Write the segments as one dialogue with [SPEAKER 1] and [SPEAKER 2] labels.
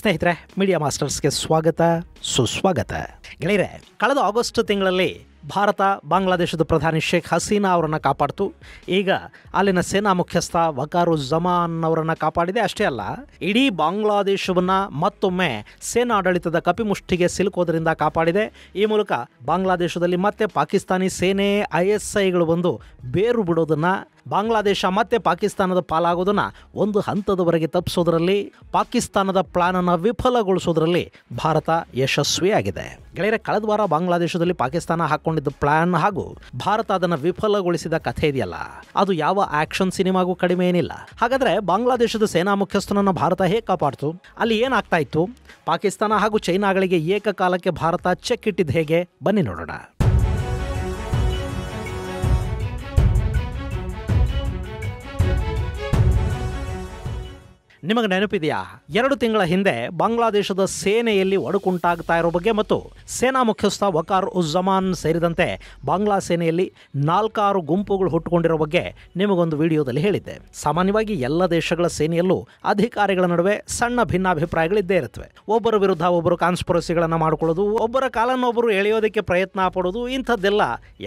[SPEAKER 1] ಸ್ನೇಹಿತರೆ, ಮೀಡಿಯಾ ಮಾಸ್ಟರ್ಸ್ಗೆ ಸ್ವಾಗತ ಸುಸ್ವಾಗತ. ಗೆಳೆಯರೆ, ಕಳೆದ ಆಗಸ್ಟ್ ತಿಂಗಳಲ್ಲಿ ಭಾರತ ಬಾಂಗ್ಲಾದೇಶದ ಪ್ರಧಾನಿ ಶೇಖ್ ಹಸೀನಾ ಅವರನ್ನು ಕಾಪಾಡ್ತು. ಈಗ ಅಲ್ಲಿನ ಸೇನಾ ಮುಖ್ಯಸ್ಥ ವಕಾರುಜ್ಜಮಾನ್ ಅವರನ್ನು ಕಾಪಾಡಿದೆ. ಅಷ್ಟೇ ಅಲ್ಲ, ಇಡೀ ಬಾಂಗ್ಲಾದೇಶವನ್ನು ಮತ್ತೊಮ್ಮೆ ಸೇನಾಡಳಿತದ ಕಪಿಮುಷ್ಟಿಗೆ ಸಿಲುಕೋದ್ರಿಂದ ಕಾಪಾಡಿದೆ. ಈ ಮೂಲಕ ಬಾಂಗ್ಲಾದೇಶದಲ್ಲಿ ಮತ್ತೆ ಪಾಕಿಸ್ತಾನಿ ಸೇನೆ ISIಗಳು ಬಂದು ಬೇರು ಬಿಡೋದನ್ನು, ಬಾಂಗ್ಲಾದೇಶ ಮತ್ತೆ ಪಾಕಿಸ್ತಾನದ ಪಾಲಾಗೋದನ್ನು ಒಂದು ಹಂತದವರೆಗೆ ತಪ್ಪಿಸೋದರಲ್ಲಿ, ಪಾಕಿಸ್ತಾನದ ಪ್ಲಾನನ್ನು ವಿಫಲಗೊಳಿಸೋದರಲ್ಲಿ ಭಾರತ ಯಶಸ್ವಿಯಾಗಿದೆ. ಗೆಳೆಯರೆ, ಕಳೆದ ವಾರ ಬಾಂಗ್ಲಾದೇಶದಲ್ಲಿ ಪಾಕಿಸ್ತಾನ ಹಾಕ್ಕೊಂಡಿದ್ದ ಪ್ಲಾನ್ ಹಾಗೂ ಭಾರತ ಅದನ್ನು ವಿಫಲಗೊಳಿಸಿದ ಕಥೆ ಇದೆಯಲ್ಲ, ಅದು ಯಾವ ಆಕ್ಷನ್ ಸಿನಿಮಾಗೂ ಕಡಿಮೆ ಏನಿಲ್ಲ. ಹಾಗಾದರೆ ಬಾಂಗ್ಲಾದೇಶದ ಸೇನಾ ಮುಖ್ಯಸ್ಥನನ್ನು ಭಾರತ ಹೇಗೆ ಕಾಪಾಡ್ತು? ಅಲ್ಲಿ ಏನಾಗ್ತಾ ಇತ್ತು? ಪಾಕಿಸ್ತಾನ ಹಾಗೂ ಚೈನಾಗಳಿಗೆ ಏಕಕಾಲಕ್ಕೆ ಭಾರತ ಚೆಕ್ ಇಟ್ಟಿದ್ದು ಹೇಗೆ? ಬನ್ನಿ ನೋಡೋಣ. ನಿಮಗೆ ನೆನಪಿದೆಯಾ, 2 ತಿಂಗಳ ಹಿಂದೆ ಬಾಂಗ್ಲಾದೇಶದ ಸೇನೆಯಲ್ಲಿ ಒಡಕುಂಟಾಗ್ತಾ ಇರೋ ಬಗ್ಗೆ ಮತ್ತು ಸೇನಾ ಮುಖ್ಯಸ್ಥ ವಕಾರುಜ್ಜಮಾನ್ ಸೇರಿದಂತೆ ಬಾಂಗ್ಲಾ ಸೇನೆಯಲ್ಲಿ 4-6 ಗುಂಪುಗಳು ಹುಟ್ಟುಕೊಂಡಿರೋ ಬಗ್ಗೆ ನಿಮಗೊಂದು ವಿಡಿಯೋದಲ್ಲಿ ಹೇಳಿದ್ದೆ. ಸಾಮಾನ್ಯವಾಗಿ ಎಲ್ಲ ದೇಶಗಳ ಸೇನೆಯಲ್ಲೂ ಅಧಿಕಾರಿಗಳ ನಡುವೆ ಸಣ್ಣ ಭಿನ್ನಾಭಿಪ್ರಾಯಗಳಿದ್ದೇ ಇರುತ್ತವೆ. ಒಬ್ಬರ ವಿರುದ್ಧ ಒಬ್ಬರು ಕಾನ್ಸ್ಪಿರಸಿಗಳನ್ನು ಮಾಡಿಕೊಳ್ಳೋದು, ಒಬ್ಬರ ಕಾಲನ್ನೊಬ್ಬರು ಎಳೆಯೋದಕ್ಕೆ ಪ್ರಯತ್ನ ಪಡೋದು, ಇಂಥದ್ದೆಲ್ಲ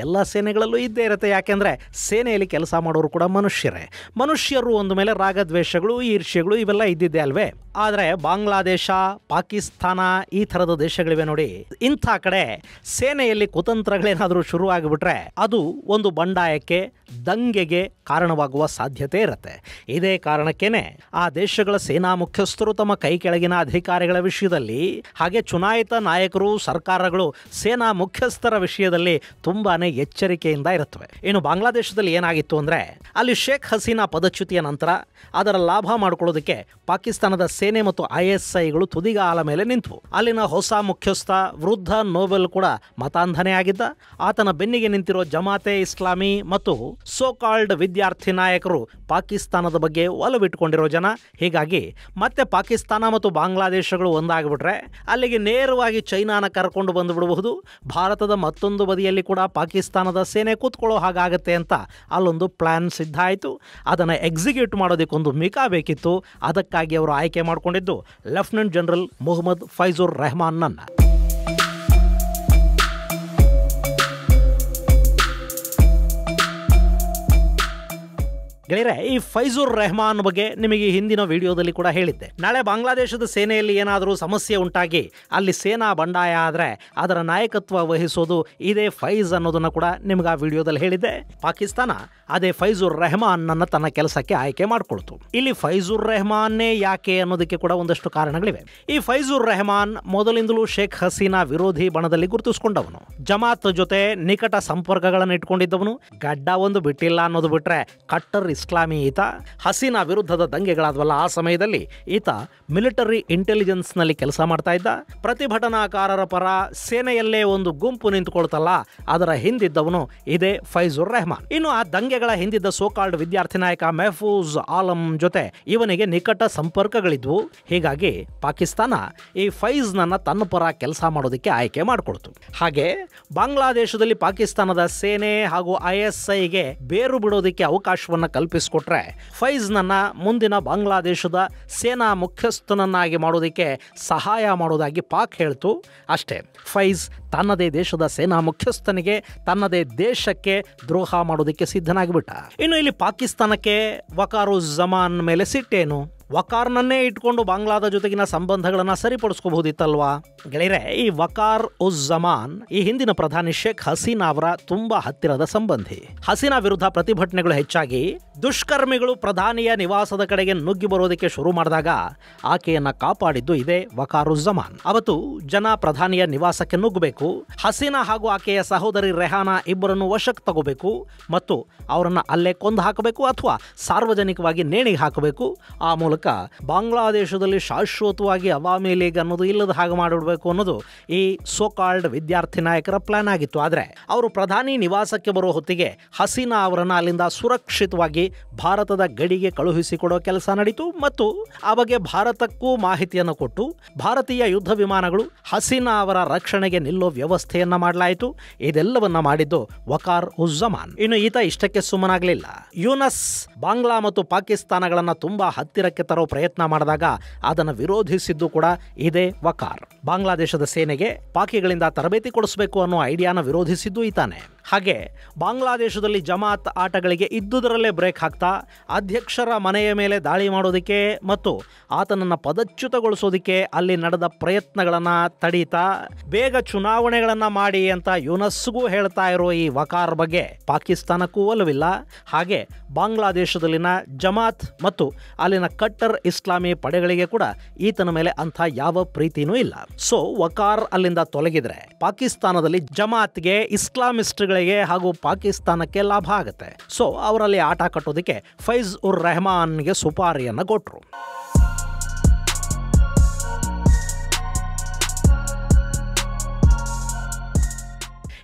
[SPEAKER 1] ಎಲ್ಲ ಸೇನೆಗಳಲ್ಲೂ ಇದ್ದೇ ಇರುತ್ತೆ. ಯಾಕೆಂದರೆ ಸೇನೆಯಲ್ಲಿ ಕೆಲಸ ಮಾಡೋರು ಕೂಡ ಮನುಷ್ಯರು ಒಂದು ಮೇಲೆ ರಾಗದ್ವೇಷಗಳು, ಈರ್ಷ್ಯಗಳು ಇವೆಲ್ಲ ಇದ್ದಿದ್ದೆ ಅಲ್ವೇ. ಆದರೆ ಬಾಂಗ್ಲಾದೇಶ, ಪಾಕಿಸ್ತಾನ ಈ ಥರದ ದೇಶಗಳಿವೆ ನೋಡಿ, ಇಂಥ ಕಡೆ ಸೇನೆಯಲ್ಲಿ ಕುತಂತ್ರಗಳೇನಾದರೂ ಶುರು ಆಗಿಬಿಟ್ರೆ ಅದು ಒಂದು ಬಂಡಾಯಕ್ಕೆ, ದಂಗೆಗೆ ಕಾರಣವಾಗುವ ಸಾಧ್ಯತೆ ಇರುತ್ತೆ. ಇದೇ ಕಾರಣಕ್ಕೇನೆ ಆ ದೇಶಗಳ ಸೇನಾ ಮುಖ್ಯಸ್ಥರು ತಮ್ಮ ಕೈ ಕೆಳಗಿನ ಅಧಿಕಾರಿಗಳ ವಿಷಯದಲ್ಲಿ, ಹಾಗೆ ಚುನಾಯಿತ ನಾಯಕರು, ಸರ್ಕಾರಗಳು ಸೇನಾ ಮುಖ್ಯಸ್ಥರ ವಿಷಯದಲ್ಲಿ ತುಂಬಾನೇ ಎಚ್ಚರಿಕೆಯಿಂದ ಇರುತ್ತವೆ. ಇನ್ನು ಬಾಂಗ್ಲಾದೇಶದಲ್ಲಿ ಏನಾಗಿತ್ತು ಅಂದರೆ, ಅಲ್ಲಿ ಶೇಖ್ ಹಸೀನಾ ಪದಚ್ಯುತಿಯ ನಂತರ ಅದರ ಲಾಭ ಮಾಡಿಕೊಳ್ಳೋದಕ್ಕೆ ಪಾಕಿಸ್ತಾನದ ಸೇನೆ ಮತ್ತು ISIಗಳು ತುದಿಗಾಲ ಮೇಲೆ ನಿಂತವು. ಅಲ್ಲಿನ ಹೊಸ ಮುಖ್ಯಸ್ಥ ವೃದ್ಧ ನೋಬೆಲ್ ಕೂಡ ಮತಾಂಧನೇ ಆಗಿದ್ದ. ಆತನ ಬೆನ್ನಿಗೆ ನಿಂತಿರೋ ಜಮಾತೆ ಇಸ್ಲಾಮಿ ಮತ್ತು ಸೋಕಾಲ್ಡ್ ವಿದ್ಯಾರ್ಥಿ ನಾಯಕರು ಪಾಕಿಸ್ತಾನದ ಬಗ್ಗೆ ಒಲವಿಟ್ಟುಕೊಂಡಿರೋ ಜನ. ಹೀಗಾಗಿ ಮತ್ತೆ ಪಾಕಿಸ್ತಾನ ಮತ್ತು ಬಾಂಗ್ಲಾದೇಶಗಳು ಒಂದಾಗಿಬಿಟ್ರೆ ಅಲ್ಲಿಗೆ ನೇರವಾಗಿ ಚೈನಾನ ಕರ್ಕೊಂಡು ಬಂದುಬಿಡಬಹುದು. ಭಾರತದ ಮತ್ತೊಂದು ಬದಿಯಲ್ಲಿ ಕೂಡ ಪಾಕಿಸ್ತಾನದ ಸೇನೆ ಕೂತ್ಕೊಳ್ಳೋ ಹಾಗಾಗತ್ತೆ ಅಂತ ಅಲ್ಲೊಂದು ಪ್ಲಾನ್ ಸಿದ್ಧ ಆಯಿತು. ಅದನ್ನು ಎಕ್ಸಿಕ್ಯೂಟ್ ಮಾಡೋದಕ್ಕೊಂದು ಮಿಕಾ ಬೇಕಿತ್ತು. ಅದಕ್ಕಾಗಿ ಅವರು ಆಯ್ಕೆ ಮಾಡಿಕೊಂಡಿದ್ದು ಲೆಫ್ಟಿನೆಂಟ್ ಜನರಲ್ ಮೊಹಮ್ಮದ್ ಫೈಜುರ್ ರೆಹಮಾನ್ನನ್ನು. ಗೆಳೆಯರೆ, ಈ ಫೈಜುರ್ ರೆಹಮಾನ್ ಬಗ್ಗೆ ನಿಮಗೆ ಹಿಂದಿನ ವಿಡಿಯೋದಲ್ಲಿ ಕೂಡ ಹೇಳಿದ್ದೆ. ನಾಳೆ ಬಾಂಗ್ಲಾದೇಶದ ಸೇನೆಯಲ್ಲಿ ಏನಾದರೂ ಸಮಸ್ಯೆ ಉಂಟಾಗಿ ಅಲ್ಲಿ ಸೇನಾ ಬಂಡಾಯ ಆದರೆ ಅದರ ನಾಯಕತ್ವ ವಹಿಸೋದು ಇದೇ ಫೈಜ್ ಅನ್ನೋದನ್ನು ಕೂಡ ನಿಮ್ಗೆ ಆ ವಿಡಿಯೋದಲ್ಲಿ ಹೇಳಿದ್ದೆ. ಪಾಕಿಸ್ತಾನ ಅದೇ ಫೈಜುರ್ ರೆಹಮಾನ್ನನ್ನು ತನ್ನ ಕೆಲಸಕ್ಕೆ ಆಯ್ಕೆ ಮಾಡಿಕೊಳ್ತು. ಇಲ್ಲಿ ಫೈಜುರ್ ರೆಹಮಾನ್ನೇ ಯಾಕೆ ಅನ್ನೋದಕ್ಕೆ ಕೂಡ ಒಂದಷ್ಟು ಕಾರಣಗಳಿವೆ. ಈ ಫೈಜುರ್ ರೆಹಮಾನ್ ಮೊದಲಿಂದಲೂ ಶೇಖ್ ಹಸೀನಾ ವಿರೋಧಿ ಬಣದಲ್ಲಿ ಗುರುತಿಸಿಕೊಂಡವನು. ಜಮಾತ್ ಜೊತೆ ನಿಕಟ ಸಂಪರ್ಕಗಳನ್ನು ಇಟ್ಕೊಂಡಿದ್ದವನು. ಗಡ್ಡ ಒಂದು ಬಿಟ್ಟಿಲ್ಲ ಅನ್ನೋದು ಬಿಟ್ರೆ ಕಟ್ಟರ್ ಇಸ್ಲಾಮಿ ಈತ. ಹಸೀನಾ ವಿರುದ್ಧದ ದಂಗೆಗಳಾದ್ವಲ್ಲ, ಆ ಸಮಯದಲ್ಲಿ ಈತ ಮಿಲಿಟರಿ ಇಂಟೆಲಿಜೆನ್ಸ್ನಲ್ಲಿ ಕೆಲಸ ಮಾಡ್ತಾ ಇದ್ದ. ಪ್ರತಿಭಟನಾಕಾರರ ಪರ ಸೇನೆಯಲ್ಲೇ ಒಂದು ಗುಂಪು ನಿಂತುಕೊಳ್ತಲ್ಲ, ಅದರ ಹಿಂದಿದ್ದವನು ಇದೇ ಫೈಜುರ್ ರೆಹಮಾನ್. ಇನ್ನು ಆ ದಂಗೆಗಳ ಹಿಂದಿದ್ದ ಸೋಕಾಲ್ಡ್ ವಿದ್ಯಾರ್ಥಿ ನಾಯಕ ಮೆಹಫೂಜ್ ಆಲಂ ಜೊತೆ ಇವನಿಗೆ ನಿಕಟ ಸಂಪರ್ಕಗಳಿದ್ವು. ಹೀಗಾಗಿ ಪಾಕಿಸ್ತಾನ ಈ ಫೈಜ್ನನ್ನ ತನ್ನ ಪರ ಕೆಲಸ ಮಾಡೋದಕ್ಕೆ ಆಯ್ಕೆ ಮಾಡಿಕೊಳ್ತು. ಹಾಗೆ ಬಾಂಗ್ಲಾದೇಶದಲ್ಲಿ ಪಾಕಿಸ್ತಾನದ ಸೇನೆ ಹಾಗೂ ISIಗೆ ಬೇರು ಬಿಡೋದಕ್ಕೆ ಅವಕಾಶವನ್ನು ಕಲ್ಪಿಸಿಕೊಟ್ರೆ ಫೈಜ್ನನ್ನ ಮುಂದಿನ ಬಾಂಗ್ಲಾದೇಶದ ಸೇನಾ ಮುಖ್ಯಸ್ಥನನ್ನಾಗಿ ಮಾಡೋದಕ್ಕೆ ಸಹಾಯ ಮಾಡೋದಾಗಿ ಪಾಕ್ ಹೇಳ್ತು. ಅಷ್ಟೇ, ಫೈಜ್ ತನ್ನದೇ ದೇಶದ ಸೇನಾ ಮುಖ್ಯಸ್ಥನಿಗೆ, ತನ್ನದೇ ದೇಶಕ್ಕೆ ದ್ರೋಹ ಮಾಡೋದಕ್ಕೆ ಸಿದ್ಧನಾಗಿಬಿಟ್ಟ. ಇನ್ನು ಇಲ್ಲಿ ಪಾಕಿಸ್ತಾನಕ್ಕೆ ವಕಾರುಜ್ಜಮಾನ್ ಮೇಲೆ ಸಿಟ್ಟೇನು? ವಕಾರ್ನನ್ನೇ ಇಟ್ಕೊಂಡು ಬಾಂಗ್ಲಾದ ಜೊತೆಗಿನ ಸಂಬಂಧಗಳನ್ನು ಸರಿಪಡಿಸ್ಕೋಬಹುದಿತ್ತಲ್ವಾ? ಗೆಳೆಯರೆ, ಈ ವಕಾರುಜ್ಜಮಾನ್ ಈ ಹಿಂದಿನ ಪ್ರಧಾನಿ ಶೇಖ್ ಹಸೀನಾ ಅವರ ತುಂಬಾ ಹತ್ತಿರದ ಸಂಬಂಧಿ. ಹಸೀನಾ ವಿರುದ್ಧ ಪ್ರತಿಭಟನೆಗಳು ಹೆಚ್ಚಾಗಿ ದುಷ್ಕರ್ಮಿಗಳು ಪ್ರಧಾನಿಯ ನಿವಾಸದ ಕಡೆಗೆ ನುಗ್ಗಿ ಬರೋದಕ್ಕೆ ಶುರು ಮಾಡಿದಾಗ ಆಕೆಯನ್ನ ಕಾಪಾಡಿದ್ದು ಇದೇ ವಕಾರುಜ್ಜಮಾನ್. ಅವತ್ತು ಜನ ಪ್ರಧಾನಿಯ ನಿವಾಸಕ್ಕೆ ನುಗ್ಗಬೇಕು, ಹಸೀನಾ ಹಾಗೂ ಆಕೆಯ ಸಹೋದರಿ ರೆಹಾನಾ ಇಬ್ಬರನ್ನು ವಶಕ್ಕೆ ತಗೋಬೇಕು ಮತ್ತು ಅವರನ್ನು ಅಲ್ಲೇ ಕೊಂದು ಹಾಕಬೇಕು ಅಥವಾ ಸಾರ್ವಜನಿಕವಾಗಿ ನೇಣಿಗೆ ಹಾಕಬೇಕು. ಆ ಮೂಲಕ ಬಾಂಗ್ಲಾದೇಶದಲ್ಲಿ ಶಾಶ್ವತವಾಗಿ ಅವಾಮಿ ಲೀಗ್ ಅನ್ನೋದು ಇಲ್ಲದ ಹಾಗೆ ಮಾಡಿಬಿಡಬೇಕು ಅನ್ನೋದು ಈ ಸೋಕಾಲ್ಡ್ ವಿದ್ಯಾರ್ಥಿ ನಾಯಕರ ಪ್ಲಾನ್ ಆಗಿತ್ತು. ಆದರೆ ಅವರು ಪ್ರಧಾನಿ ನಿವಾಸಕ್ಕೆ ಬರೋ ಹೊತ್ತಿಗೆ ಹಸೀನಾ ಅವರನ್ನು ಅಲ್ಲಿಂದ ಸುರಕ್ಷಿತವಾಗಿ ಭಾರತದ ಗಡಿಗೆ ಕಳುಹಿಸಿಕೊಡೋ ಕೆಲಸ ನಡೀತು ಮತ್ತು ಆ ಬಗ್ಗೆ ಭಾರತಕ್ಕೂ ಮಾಹಿತಿಯನ್ನು ಕೊಟ್ಟು ಭಾರತೀಯ ಯುದ್ಧ ವಿಮಾನಗಳು ಹಸೀನಾ ಅವರ ರಕ್ಷಣೆಗೆ ನಿಲ್ಲೋ ವ್ಯವಸ್ಥೆಯನ್ನ ಮಾಡಲಾಯಿತು. ಇದೆಲ್ಲವನ್ನ ಮಾಡಿದ್ದು ವಕಾರುಜ್ಜಮಾನ್. ಇನ್ನು ಈತ ಇಷ್ಟಕ್ಕೆ ಸುಮ್ಮನಾಗಲಿಲ್ಲ. ಯೂನಸ್ ಬಾಂಗ್ಲಾ ಮತ್ತು ಪಾಕಿಸ್ತಾನಗಳನ್ನು ತುಂಬಾ ಹತ್ತಿರಕ್ಕೆ ಅಧಿಕಾರಕ್ಕೆ ತರೋ ಪ್ರಯತ್ನ ಮಾಡಿದಾಗ ಅದನ್ನು ವಿರೋಧಿಸಿದ್ದು ಕೂಡ ಇದೇ ವಕಾರ್. ಬಾಂಗ್ಲಾದೇಶದ ಸೇನೆಗೆ ಪಾಕಿಗಳಿಂದ ತರಬೇತಿ ಕೊಡಿಸಬೇಕು ಅನ್ನೋ ಐಡಿಯಾನ ವಿರೋಧಿಸಿದ್ದು ಈತಾನೆ. ಹಾಗೆ ಬಾಂಗ್ಲಾದೇಶದಲ್ಲಿ ಜಮಾತ್ ಆಟಗಳಿಗೆ ಇದ್ದುದರಲ್ಲೇ ಬ್ರೇಕ್ ಹಾಕ್ತಾ ಅಧ್ಯಕ್ಷರ ಮನೆಯ ಮೇಲೆ ದಾಳಿ ಮಾಡೋದಕ್ಕೆ ಮತ್ತು ಆತನನ್ನು ಪದಚ್ಯುತಗೊಳಿಸೋದಕ್ಕೆ ಅಲ್ಲಿ ನಡೆದ ಪ್ರಯತ್ನಗಳನ್ನು ತಡೀತಾ ಬೇಗ ಚುನಾವಣೆಗಳನ್ನು ಮಾಡಿ ಅಂತ ಯುನಸ್ಗೂ ಹೇಳ್ತಾ ಇರೋ ಈ ವಕಾರ್ ಬಗ್ಗೆ ಪಾಕಿಸ್ತಾನಕ್ಕೂ ಒಲವಿಲ್ಲ. ಹಾಗೆ ಬಾಂಗ್ಲಾದೇಶದಲ್ಲಿನ ಜಮಾತ್ ಮತ್ತು ಅಲ್ಲಿನ ಕಟ್ಟರ್ ಇಸ್ಲಾಮಿ ಪಡೆಗಳಿಗೆ ಕೂಡ ಈತನ ಮೇಲೆ ಅಂಥ ಯಾವ ಪ್ರೀತಿನೂ ಇಲ್ಲ. ಸೊ ವಕಾರ್ ಅಲ್ಲಿಂದ ತೊಲಗಿದ್ರೆ ಪಾಕಿಸ್ತಾನದಲ್ಲಿ ಜಮಾತ್ಗೆ, ಇಸ್ಲಾಮಿಸ್ಟ್ಗಳಿಗೆ ಹಾಗೂ ಪಾಕಿಸ್ತಾನಕ್ಕೆ ಲಾಭ ಆಗುತ್ತೆ. ಸೊ ಅವರಲ್ಲಿ ಆಟ ಕಟ್ಟೋದಕ್ಕೆ ಫೈಜ್ ಉರ್ ರೆಹಮಾನ್ಗೆ ಸುಪಾರಿಯನ್ನು ಕೊಟ್ಟರು.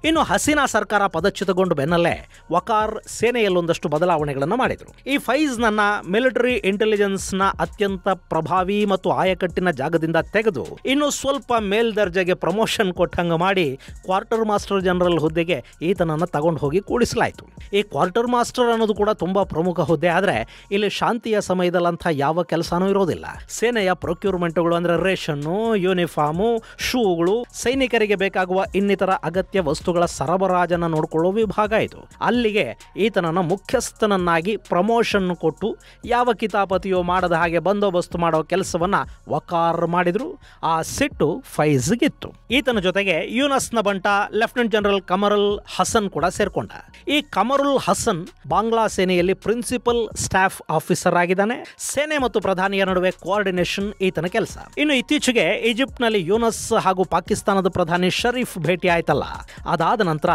[SPEAKER 1] ಇನ್ನು ಹಸೀನಾ ಸರ್ಕಾರ ಪದಚ್ಯುತಗೊಂಡು ಬೆನ್ನಲ್ಲೇ ವಕಾರ್ ಸೇನೆಯಲ್ಲೊಂದಷ್ಟು ಬದಲಾವಣೆಗಳನ್ನು ಮಾಡಿದರು. ಈ ಫೈಜ್ನನ್ನ ಮಿಲಿಟರಿ ಇಂಟೆಲಿಜೆನ್ಸ್ನ ಅತ್ಯಂತ ಪ್ರಭಾವಿ ಮತ್ತು ಆಯಕಟ್ಟಿನ ಜಾಗದಿಂದ ತೆಗೆದು ಇನ್ನು ಸ್ವಲ್ಪ ಮೇಲ್ದರ್ಜೆಗೆ ಪ್ರಮೋಷನ್ ಕೊಟ್ಟಂಗೆ ಮಾಡಿ ಕ್ವಾರ್ಟರ್ ಮಾಸ್ಟರ್ ಜನರಲ್ ಹುದ್ದೆಗೆ ಈತನನ್ನು ತಗೊಂಡು ಹೋಗಿ ಕೂಡಿಸಲಾಯಿತು. ಈ ಕ್ವಾರ್ಟರ್ ಮಾಸ್ಟರ್ ಅನ್ನೋದು ಕೂಡ ತುಂಬಾ ಪ್ರಮುಖ ಹುದ್ದೆ. ಆದರೆ ಇಲ್ಲಿ ಶಾಂತಿಯ ಸಮಯದಲ್ಲಂಥ ಯಾವ ಕೆಲಸನೂ ಇರೋದಿಲ್ಲ. ಸೇನೆಯ ಪ್ರೊಕ್ಯೂರ್ಮೆಂಟ್ಗಳು ಅಂದರೆ ರೇಷನ್ನು, ಯೂನಿಫಾರ್ಮು, ಶೂಗಳು, ಸೈನಿಕರಿಗೆ ಬೇಕಾಗುವ ಇನ್ನಿತರ ಅಗತ್ಯ ವಸ್ತುಗಳ ಸರಬರಾಜನ್ನು ನೋಡಿಕೊಳ್ಳುವ ವಿಭಾಗ ಇದು. ಅಲ್ಲಿಗೆ ಈತನನ್ನು ಮುಖ್ಯಸ್ಥನನ್ನಾಗಿ ಪ್ರಮೋಷನ್ ಕೊಟ್ಟು ಯಾವ ಕಿತಾಪತಿಯೋ ಮಾಡದ ಹಾಗೆ ಬಂದೋಬಸ್ತು ಮಾಡೋ ಕೆಲಸವನ್ನ ವಕಾರ್ ಮಾಡಿದ್ರು. ಆ ಸಿಟ್ಟು ಫೈಜ್ಗಿತ್ತು. ಈತನ ಜೊತೆಗೆ ಯೂನಸ್ನ ಬಂಟ ಲೆಫ್ಟಿನೆಂಟ್ ಜನರಲ್ ಕಮರುಲ್ ಹಸನ್ ಕೂಡ ಸೇರ್ಕೊಂಡ. ಈ ಕಮರುಲ್ ಹಸನ್ ಬಾಂಗ್ಲಾ ಸೇನೆಯಲ್ಲಿ ಪ್ರಿನ್ಸಿಪಲ್ ಸ್ಟಾಫ್ ಆಫೀಸರ್ ಆಗಿದ್ದಾನೆ. ಸೇನೆ ಮತ್ತು ಪ್ರಧಾನಿಯ ನಡುವೆ ಕೋಆರ್ಡಿನೇಷನ್ ಈತನ ಕೆಲಸ. ಇನ್ನು ಇತ್ತೀಚೆಗೆ ಈಜಿಪ್ಟ್ನಲ್ಲಿ ಯೂನಸ್ ಹಾಗೂ ಪಾಕಿಸ್ತಾನದ ಪ್ರಧಾನಿ ಶರೀಫ್ ಭೇಟಿ ಆಯ್ತಲ್ಲ, ಅದಾದ ನಂತರ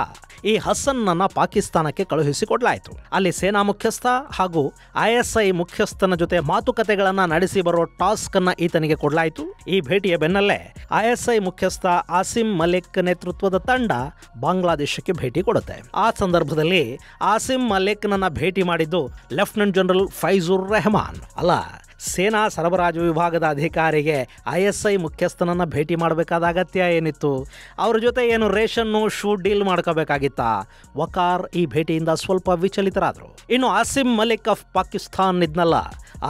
[SPEAKER 1] ಈ ಹಸನ್ನನ್ನ ಪಾಕಿಸ್ತಾನಕ್ಕೆ ಕಳುಹಿಸಿಕೊಡಲಾಯಿತು. ಅಲ್ಲಿ ಸೇನಾ ಮುಖ್ಯಸ್ಥ ಹಾಗೂ ISI ಮುಖ್ಯಸ್ಥನ ಜೊತೆ ಮಾತುಕತೆಗಳನ್ನು ನಡೆಸಿ ಬರೋ ಟಾಸ್ಕ್ ಅನ್ನ ಈತನಿಗೆ ಕೊಡಲಾಯಿತು. ಈ ಭೇಟಿಯ ಬೆನ್ನಲ್ಲೇ ISI ಮುಖ್ಯಸ್ಥ ಆಸಿಮ್ ಮಲಿಕ್ ನೇತೃತ್ವದ ತಂಡ ಬಾಂಗ್ಲಾದೇಶಕ್ಕೆ ಭೇಟಿ ಕೊಡುತ್ತೆ. ಆ ಸಂದರ್ಭದಲ್ಲಿ ಆಸಿಮ್ ಮಲಿಕ್ನನ್ನ ಭೇಟಿ ಮಾಡಿದ್ದು ಲೆಫ್ಟಿನೆಂಟ್ ಜನರಲ್ ಫೈಜ್ ಉರ್ ರೆಹಮಾನ್ ಅಲ್ಲ, ಸೇನಾ ಸರಬರಾಜು ವಿಭಾಗದ ಅಧಿಕಾರಿಗೆ ISI ಮುಖ್ಯಸ್ಥನನ್ನು ಭೇಟಿ ಮಾಡಬೇಕಾದ ಅಗತ್ಯ ಏನಿತ್ತು? ಅವ್ರ ಜೊತೆ ಏನು ರೇಷನ್ನು, ಶೂ ಡೀಲ್ ಮಾಡ್ಕೋಬೇಕಾಗಿತ್ತಾ? ವಕಾರ್ ಈ ಭೇಟಿಯಿಂದ ಸ್ವಲ್ಪ ವಿಚಲಿತರಾದರು. ಇನ್ನು ಆಸಿಮ್ ಮಲಿಕ್ ಆಫ್ ಪಾಕಿಸ್ತಾನ್ ಇದ್ನಲ್ಲ,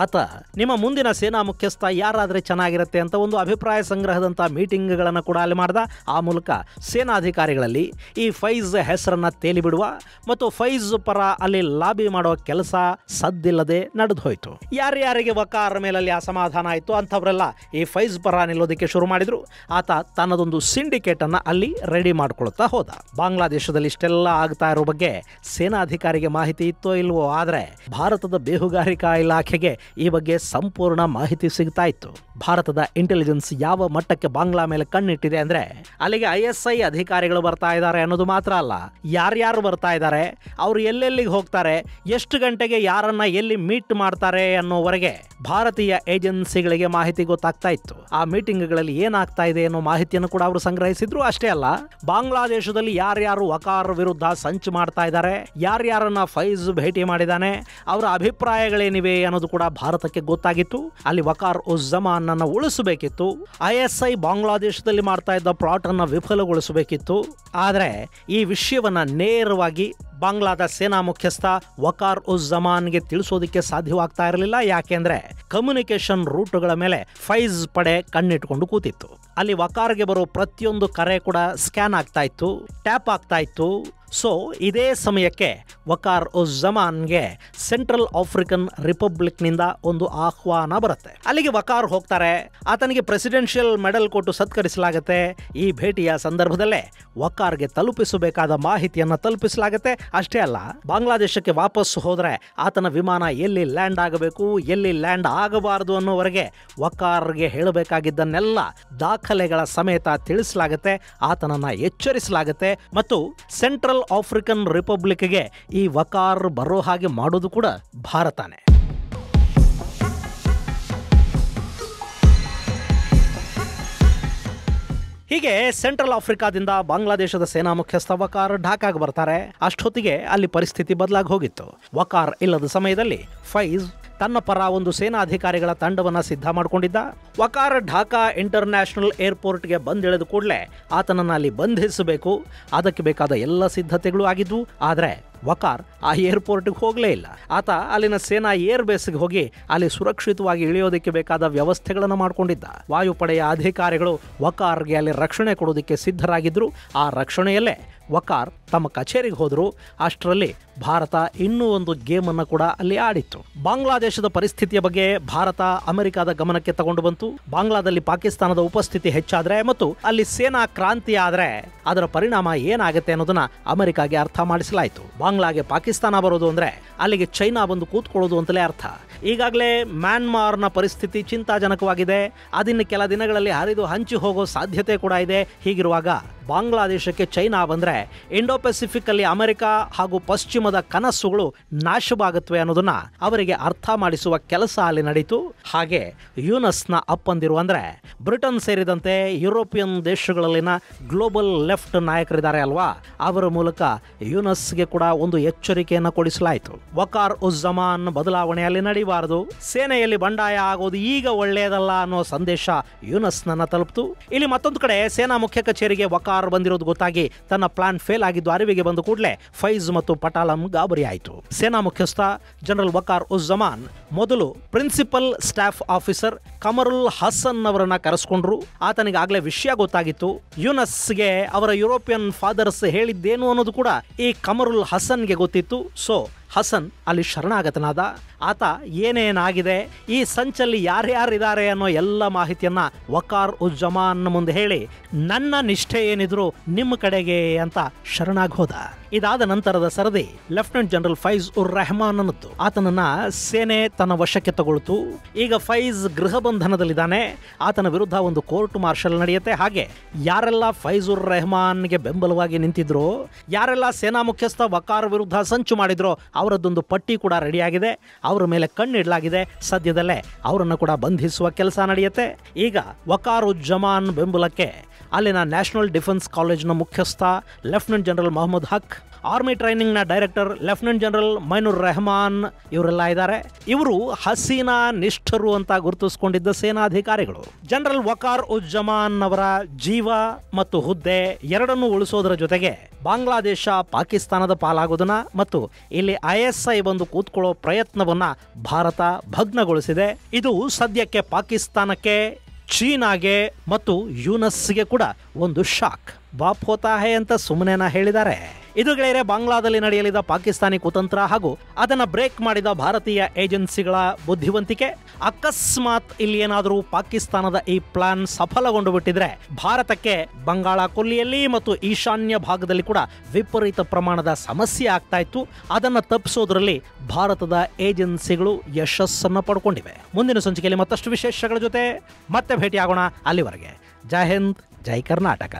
[SPEAKER 1] ಆತ ನಿಮ್ಮ ಮುಂದಿನ ಸೇನಾ ಮುಖ್ಯಸ್ಥ ಯಾರಾದರೆ ಚೆನ್ನಾಗಿರುತ್ತೆ ಅಂತ ಒಂದು ಅಭಿಪ್ರಾಯ ಸಂಗ್ರಹದಂಥ ಮೀಟಿಂಗ್ಗಳನ್ನು ಕೂಡ ಅಲ್ಲಿ ಮಾಡ್ದ. ಆ ಮೂಲಕ ಸೇನಾಧಿಕಾರಿಗಳಲ್ಲಿ ಈ ಫೈಜ್ ಹೆಸರನ್ನು ತೇಲಿಬಿಡುವ ಮತ್ತು ಫೈಜ್ ಪರ ಅಲ್ಲಿ ಲಾಬಿ ಮಾಡುವ ಕೆಲಸ ಸದ್ದಿಲ್ಲದೆ ನಡೆದು ಹೋಯಿತು. ಯಾರ್ಯಾರಿಗೆ ವಕಾರ್ ಮೇಲಲ್ಲಿ ಅಸಮಾಧಾನ ಆಯಿತು ಅಂಥವರೆಲ್ಲ ಈ ಫೈಜ್ ಪರ ನಿಲ್ಲೋದಕ್ಕೆ ಶುರು ಮಾಡಿದ್ರು. ಆತ ತನ್ನದೊಂದು ಸಿಂಡಿಕೇಟ್ ಅನ್ನ ಅಲ್ಲಿ ರೆಡಿ ಮಾಡ್ಕೊಳ್ತಾ ಹೋದ. ಬಾಂಗ್ಲಾದೇಶದಲ್ಲಿ ಇಷ್ಟೆಲ್ಲ ಆಗ್ತಾ ಇರೋ ಬಗ್ಗೆ ಸೇನಾಧಿಕಾರಿಗೆ ಮಾಹಿತಿ ಇತ್ತೋ ಇಲ್ವೋ, ಆದರೆ ಭಾರತದ ಬೇಹುಗಾರಿಕಾ ಇಲಾಖೆಗೆ ಈ ಬಗ್ಗೆ ಸಂಪೂರ್ಣ ಮಾಹಿತಿ ಸಿಗ್ತಾ ಇತ್ತು. ಭಾರತದ ಇಂಟೆಲಿಜೆನ್ಸ್ ಯಾವ ಮಟ್ಟಕ್ಕೆ ಬಾಂಗ್ಲಾ ಮೇಲೆ ಕಣ್ಣಿಟ್ಟಿದೆ ಅಂದ್ರೆ ಅಲ್ಲಿಗೆ ISI ಅಧಿಕಾರಿಗಳು ಬರ್ತಾ ಇದ್ದಾರೆ ಅನ್ನೋದು ಮಾತ್ರ ಅಲ್ಲ, ಯಾರ್ಯಾರು ಬರ್ತಾ ಇದ್ದಾರೆ, ಅವರು ಎಲ್ಲೆಲ್ಲಿಗೆ ಹೋಗ್ತಾರೆ, ಎಷ್ಟು ಗಂಟೆಗೆ ಯಾರನ್ನ ಎಲ್ಲಿ ಮೀಟ್ ಮಾಡ್ತಾರೆ ಅನ್ನೋವರೆಗೆ ಭಾರತೀಯ ಏಜೆನ್ಸಿಗಳಿಗೆ ಮಾಹಿತಿ ಗೊತ್ತಾಗ್ತಾ ಇತ್ತು. ಆ ಮೀಟಿಂಗ್ಗಳಲ್ಲಿ ಏನಾಗ್ತಾ ಇದೆ ಅನ್ನೋ ಮಾಹಿತಿಯನ್ನು ಕೂಡ ಅವರು ಸಂಗ್ರಹಿಸಿದ್ರು. ಅಷ್ಟೇ ಅಲ್ಲ, ಬಾಂಗ್ಲಾದೇಶದಲ್ಲಿ ಯಾರ್ಯಾರು ವಕಾರ್ ವಿರುದ್ಧ ಸಂಚು ಮಾಡ್ತಾ ಇದ್ದಾರೆ, ಯಾರ್ಯಾರನ್ನ ಫೈಜ್ ಭೇಟಿ ಮಾಡಿದಾನೆ, ಅವರ ಅಭಿಪ್ರಾಯಗಳೇನಿವೆ ಅನ್ನೋದು ಕೂಡ ಭಾರತಕ್ಕೆ ಗೊತ್ತಾಗಿತ್ತು. ಅಲ್ಲಿ ವಕಾರ್ ಉಸ್ ಜಮಾನ್ ಅನ್ನು ಉಳಿಸಬೇಕಿತ್ತು. ISI ಬಾಂಗ್ಲಾದೇಶದಲ್ಲಿ ಮಾಡ್ತಾ ಇದ್ದ ಪ್ಲಾಟ್ ಅನ್ನು ವಿಫಲಗೊಳಿಸಬೇಕಿತ್ತು. ಆದರೆ ಈ ವಿಷಯವನ್ನ ನೇರವಾಗಿ ಬಾಂಗ್ಲಾದ ಸೇನಾ ಮುಖ್ಯಸ್ಥ ವಕಾರ್ ಉಸ್ ಜಮಾನ್ಗೆ ತಿಳಿಸೋದಕ್ಕೆ ಸಾಧ್ಯವಾಗ್ತಾ ಇರಲಿಲ್ಲ. ಯಾಕೆಂದ್ರೆ ಕಮ್ಯುನಿಕೇಶನ್ ರೂಟ್ಗಳ ಮೇಲೆ ಫೈಜ್ ಪಡೆ ಕಣ್ಣಿಟ್ಕೊಂಡು ಕೂತಿತ್ತು. ಅಲ್ಲಿ ವಕಾರ್ಗೆ ಬರೋ ಪ್ರತಿಯೊಂದು ಕರೆ ಕೂಡ ಸ್ಕ್ಯಾನ್ ಆಗ್ತಾ ಇತ್ತು, ಟ್ಯಾಪ್ ಆಗ್ತಾ ಇತ್ತು. ಸೊ ಇದೇ ಸಮಯಕ್ಕೆ ವಕಾರ್ ಉಸ್ ಜಮಾನ್ಗೆ ಸೆಂಟ್ರಲ್ ಆಫ್ರಿಕನ್ ರಿಪಬ್ಲಿಕ್ನಿಂದ ಒಂದು ಆಹ್ವಾನ ಬರುತ್ತೆ. ಅಲ್ಲಿಗೆ ವಕಾರ್ ಹೋಗ್ತಾರೆ. ಆತನಿಗೆ ಪ್ರೆಸಿಡೆನ್ಷಿಯಲ್ ಮೆಡಲ್ ಕೊಟ್ಟು ಸತ್ಕರಿಸಲಾಗುತ್ತೆ. ಈ ಭೇಟಿಯ ಸಂದರ್ಭದಲ್ಲೇ ವಕಾರ್ಗೆ ತಲುಪಿಸಬೇಕಾದ ಮಾಹಿತಿಯನ್ನು ತಲುಪಿಸಲಾಗುತ್ತೆ. ಅಷ್ಟೇ ಅಲ್ಲ, ಬಾಂಗ್ಲಾದೇಶಕ್ಕೆ ವಾಪಸ್ ಹೋದರೆ ಆತನ ವಿಮಾನ ಎಲ್ಲಿ ಲ್ಯಾಂಡ್ ಆಗಬೇಕು, ಎಲ್ಲಿ ಲ್ಯಾಂಡ್ ಆಗಬಾರದು ಅನ್ನೋವರೆಗೆ ವಕಾರ್ಗೆ ಹೇಳಬೇಕಾಗಿದ್ದನ್ನೆಲ್ಲ ದಾಖಲೆಗಳ ಸಮೇತ ತಿಳಿಸಲಾಗುತ್ತೆ. ಆತನನ್ನು ಎಚ್ಚರಿಸಲಾಗುತ್ತೆ ಮತ್ತು ಸೆಂಟ್ರಲ್ ಆಫ್ರಿಕನ್ ರಿಪಬ್ಲಿಕ್ಗೆ ಈ ವಕಾರ್ ಬರೋ ಹಾಗೆ ಮಾಡೋದು ಕೂಡ ಭಾರತನೇ. ಹೀಗೆ ಸೆಂಟ್ರಲ್ ಆಫ್ರಿಕಾದಿಂದ ಬಾಂಗ್ಲಾದೇಶದ ಸೇನಾ ಮುಖ್ಯಸ್ಥ ವಕಾರ್ ಢಾಕಾಗೆ ಬರ್ತಾರೆ. ಅಷ್ಟೊತ್ತಿಗೆ ಅಲ್ಲಿ ಪರಿಸ್ಥಿತಿ ಬದಲಾಗಿ ಹೋಗಿತ್ತು. ವಕಾರ್ ಇಲ್ಲದ ಸಮಯದಲ್ಲಿ ಫೈಜ್ ತನ್ನ ಪರ ಒಂದು ಸೇನಾಧಿಕಾರಿಗಳ ತಂಡವನ್ನು ಸಿದ್ಧ ಮಾಡಿಕೊಂಡಿದ್ದ. ವಕಾರ್ ಢಾಕಾ ಇಂಟರ್ನ್ಯಾಷನಲ್ ಏರ್ಪೋರ್ಟ್ಗೆ ಬಂದಿಳಿದ ಕೂಡಲೇ ಆತನನ್ನು ಅಲ್ಲಿ ಬಂಧಿಸಬೇಕು. ಅದಕ್ಕೆ ಬೇಕಾದ ಎಲ್ಲ ಸಿದ್ಧತೆಗಳು ಆಗಿದ್ವು. ಆದರೆ ವಕಾರ್ ಆ ಏರ್ಪೋರ್ಟ್ಗೆ ಹೋಗಲೇ ಇಲ್ಲ. ಆತ ಅಲ್ಲಿನ ಸೇನಾ ಏರ್ ಬೇಸ್ಗೆ ಹೋಗಿ ಅಲ್ಲಿ ಸುರಕ್ಷಿತವಾಗಿ ಇಳಿಯೋದಕ್ಕೆ ಬೇಕಾದ ವ್ಯವಸ್ಥೆಗಳನ್ನು ಮಾಡಿಕೊಂಡಿದ್ದ. ವಾಯುಪಡೆಯ ಅಧಿಕಾರಿಗಳು ವಕಾರ್ಗೆ ಅಲ್ಲಿ ರಕ್ಷಣೆ ಕೊಡೋದಕ್ಕೆ ಸಿದ್ಧರಾಗಿದ್ದರು. ಆ ರಕ್ಷಣೆಯಲ್ಲೇ ವಕಾರ್ ತಮ್ಮ ಕಚೇರಿಗೆ ಹೋದರು. ಅಷ್ಟರಲ್ಲಿ ಭಾರತ ಇನ್ನೂ ಒಂದು ಗೇಮನ್ನು ಕೂಡ ಅಲ್ಲಿ ಆಡಿತ್ತು. ಬಾಂಗ್ಲಾದೇಶದ ಪರಿಸ್ಥಿತಿಯ ಬಗ್ಗೆ ಭಾರತ ಅಮೆರಿಕದ ಗಮನಕ್ಕೆ ತಗೊಂಡು ಬಂತು. ಬಾಂಗ್ಲಾದಲ್ಲಿ ಪಾಕಿಸ್ತಾನದ ಉಪಸ್ಥಿತಿ ಹೆಚ್ಚಾದರೆ ಮತ್ತು ಅಲ್ಲಿ ಸೇನಾ ಕ್ರಾಂತಿ ಆದರೆ ಅದರ ಪರಿಣಾಮ ಏನಾಗುತ್ತೆ ಅನ್ನೋದನ್ನ ಅಮೆರಿಕಾಗೆ ಅರ್ಥ ಮಾಡಿಸಲಾಯಿತು. ಬಾಂಗ್ಲಾಗೆ ಪಾಕಿಸ್ತಾನ ಬರೋದು ಅಂದರೆ ಅಲ್ಲಿಗೆ ಚೈನಾ ಬಂದು ಕೂತ್ಕೊಳ್ಳೋದು ಅಂತಲೇ ಅರ್ಥ. ಈಗಾಗಲೇ ಮ್ಯಾನ್ಮಾರ್ನ ಪರಿಸ್ಥಿತಿ ಚಿಂತಾಜನಕವಾಗಿದೆ. ಅದಿನ್ನು ಕೆಲ ದಿನಗಳಲ್ಲಿ ಹರಿದು ಹಂಚಿ ಹೋಗೋ ಸಾಧ್ಯತೆ ಕೂಡ ಇದೆ. ಹೀಗಿರುವಾಗ ಬಾಂಗ್ಲಾದೇಶಕ್ಕೆ ಚೈನಾ ಬಂದರೆ ಇಂಡೋ ಪೆಸಿಫಿಕ್ ಅಲ್ಲಿ ಅಮೆರಿಕ ಹಾಗೂ ಪಶ್ಚಿಮದ ಕನಸುಗಳು ನಾಶವಾಗುತ್ತವೆ ಅನ್ನೋದನ್ನ ಅವರಿಗೆ ಅರ್ಥ ಮಾಡಿಸುವ ಕೆಲಸ ಅಲ್ಲಿ ನಡೀತು. ಹಾಗೆ ಯೂನಸ್ನ ಅಪ್ಪಂದಿರು ಅಂದರೆ ಬ್ರಿಟನ್ ಸೇರಿದಂತೆ ಯುರೋಪಿಯನ್ ದೇಶಗಳಲ್ಲಿನ ಗ್ಲೋಬಲ್ ಲೆಫ್ಟ್ ನಾಯಕರಿದ್ದಾರೆ ಅಲ್ವಾ, ಅವರ ಮೂಲಕ ಯೂನಸ್ಗೆ ಕೂಡ ಒಂದು ಎಚ್ಚರಿಕೆಯನ್ನು ಕೊಡಿಸಲಾಯಿತು. ವಕಾರ್ ಉಜ್ಜಮಾನ್ ಬದಲಾವಣೆಯಲ್ಲಿ ನಡೀಬಾರದು, ಸೇನೆಯಲ್ಲಿ ಬಂಡಾಯ ಆಗೋದು ಈಗ ಒಳ್ಳೆಯದಲ್ಲ ಅನ್ನೋ ಸಂದೇಶ ಯೂನಸ್ನನ್ನ ತಲುಪಿತು. ಇಲ್ಲಿ ಮತ್ತೊಂದು ಕಡೆ ಸೇನಾ ಮುಖ್ಯ ಕಚೇರಿಗೆ ವಕಾರ್ ಬಂದಿರೋದು ಗೊತ್ತಾಗಿ ತನ್ನ ಪ್ಲಾನ್ ಫೇಲ್ ಆಗಿದ್ದು ಅರಿವಿಗೆ ಬಂದ ಕೂಡಲೇ ಫೈಜ್ ಮತ್ತು ಪಟಾಲಂ ಗಾಬರಿ ಆಯಿತು. ಸೇನಾ ಮುಖ್ಯಸ್ಥ ಜನರಲ್ ವಕಾರ್ ಉಜ್ಜಮಾನ್ ಮೊದಲು ಪ್ರಿನ್ಸಿಪಲ್ ಸ್ಟಾಫ್ ಆಫೀಸರ್ ಕಮರುಲ್ ಹಸನ್ ಅವರನ್ನ ಕರೆಸ್ಕೊಂಡ್ರು. ಆತನಿಗೆ ಆಗ್ಲೇ ವಿಷಯ ಗೊತ್ತಾಗಿತ್ತು. ಯೂನಸ್ಗೆ ಅವರ ಯುರೋಪಿಯನ್ ಫಾದರ್ಸ್ ಹೇಳಿದ್ದೇನು ಅನ್ನೋದು ಕೂಡ ಈ ಕಮರುಲ್ ಹಸನ್ಗೆ ಗೊತ್ತಿತ್ತು. ಸೊ ಹಸನ್ ಅಲ್ಲಿ ಶರಣಾಗತನಾದ. ಆತ ಏನೇನಾಗಿದೆ, ಈ ಸಂಚಲ್ಲಿ ಯಾರ್ಯಾರಿದ್ದಾರೆ ಅನ್ನೋ ಎಲ್ಲ ಮಾಹಿತಿಯನ್ನ ವಕಾರ್ ಉಜ್ಜಮಾನ್ ಮುಂದೆ ಹೇಳಿ ನನ್ನ ನಿಷ್ಠೆ ಏನಿದ್ರು ನಿಮ್ಮ ಕಡೆಗೆ ಅಂತ ಶರಣಾಗಿ ಹೋದ. ಇದಾದ ನಂತರದ ಸರದಿ ಲೆಫ್ಟಿನೆಂಟ್ ಜನರಲ್ ಫೈಜ್ ಉರ್ ರೆಹಮಾನ್ ಅನ್ನದ್ದು. ಆತನನ್ನ ಸೇನೆ ತನ್ನ ವಶಕ್ಕೆ ತಗೊಳ್ತು. ಈಗ ಫೈಜ್ ಗೃಹ ಬಂಧನದಲ್ಲಿದ್ದಾನೆ. ಆತನ ವಿರುದ್ಧ ಒಂದು ಕೋರ್ಟ್ ಮಾರ್ಷಲ್ ನಡೆಯುತ್ತೆ. ಹಾಗೆ ಯಾರೆಲ್ಲ ಫೈಜ್ ಉರ್ ರೆಹಮಾನ್ಗೆ ಬೆಂಬಲವಾಗಿ ನಿಂತಿದ್ರು, ಯಾರೆಲ್ಲ ಸೇನಾ ಮುಖ್ಯಸ್ಥ ವಕಾರ್ ವಿರುದ್ಧ ಸಂಚು ಮಾಡಿದ್ರು, ಅವರದ್ದೊಂದು ಪಟ್ಟಿ ಕೂಡ ರೆಡಿಯಾಗಿದೆ. ಅವರ ಮೇಲೆ ಕಣ್ಣಿಡಲಾಗಿದೆ. ಸದ್ಯದಲ್ಲೇ ಅವರನ್ನು ಕೂಡ ಬಂಧಿಸುವ ಕೆಲಸ ನಡೆಯುತ್ತೆ. ಈಗ ವಕಾರ್ ಉಜ್ಜಮಾನ್ ಬೆಂಬಲಕ್ಕೆ ಅಲ್ಲಿನ ನ್ಯಾಷನಲ್ ಡಿಫೆನ್ಸ್ ಕಾಲೇಜ್ನ ಮುಖ್ಯಸ್ಥ lieutenant general Mohammad Haq, army ಟ್ರೈನಿಂಗ್ನ director lieutenant general Mainur Rehman ಇವರೆಲ್ಲ ಇದ್ದಾರೆ. ಇವರು ಹಸೀನಾ ನಿಷ್ಠರು ಅಂತ ಗುರುತಿಸಿಕೊಂಡಿದ್ದ ಸೇನಾಧಿಕಾರಿಗಳು. ಜನರಲ್ ವಕಾರ್ ಉಜ್ಜಮಾನ್ ಅವರ ಜೀವ ಮತ್ತು ಹುದ್ದೆ ಎರಡನ್ನೂ ಉಳಿಸೋದರ ಜೊತೆಗೆ ಬಾಂಗ್ಲಾದೇಶ ಪಾಕಿಸ್ತಾನದ ಪಾಲಾಗೋದನ್ನ ಮತ್ತು ಇಲ್ಲಿ ISI ಬಂದು ಕೂತ್ಕೊಳ್ಳೋ ಪ್ರಯತ್ನವನ್ನ ಭಾರತ ಭಗ್ನಗೊಳಿಸಿದೆ. ಇದು ಸದ್ಯಕ್ಕೆ ಪಾಕಿಸ್ತಾನಕ್ಕೆ, ಚೀನಾಗೆ ಮತ್ತು ಯೂನಸ್ಗೆ ಕೂಡ ಒಂದು ಶಾಕ್. ಬಾಪ್ ಹೋತಾ ಹೇ ಅಂತ ಸುಮ್ಮನೆನ ಹೇಳಿದ್ದಾರೆ. ಇದು ಗೆಳೆಯರೆ ಬಾಂಗ್ಲಾದಲ್ಲಿ ನಡೆಯಲಿದ ಪಾಕಿಸ್ತಾನಿ ಕುತಂತ್ರ ಹಾಗೂ ಅದನ್ನು ಬ್ರೇಕ್ ಮಾಡಿದ ಭಾರತೀಯ ಏಜೆನ್ಸಿಗಳ ಬುದ್ಧಿವಂತಿಕೆ. ಅಕಸ್ಮಾತ್ ಇಲ್ಲಿ ಏನಾದರೂ ಪಾಕಿಸ್ತಾನದ ಈ ಪ್ಲಾನ್ ಸಫಲಗೊಂಡು ಬಿಟ್ಟಿದ್ರೆ ಭಾರತಕ್ಕೆ ಬಂಗಾಳ ಕೊಲ್ಲಿಯಲ್ಲಿ ಮತ್ತು ಈಶಾನ್ಯ ಭಾಗದಲ್ಲಿ ಕೂಡ ವಿಪರೀತ ಪ್ರಮಾಣದ ಸಮಸ್ಯೆ ಆಗ್ತಾ ಇತ್ತು. ಅದನ್ನು ತಪ್ಪಿಸೋದ್ರಲ್ಲಿ ಭಾರತದ ಏಜೆನ್ಸಿಗಳು ಯಶಸ್ಸನ್ನು ಪಡ್ಕೊಂಡಿವೆ. ಮುಂದಿನ ಸಂಚಿಕೆಯಲ್ಲಿ ಮತ್ತಷ್ಟು ವಿಶೇಷಗಳ ಜೊತೆ ಮತ್ತೆ ಭೇಟಿಯಾಗೋಣ. ಅಲ್ಲಿವರೆಗೆ ಜೈ ಹಿಂದ್, ಜೈ ಕರ್ನಾಟಕ.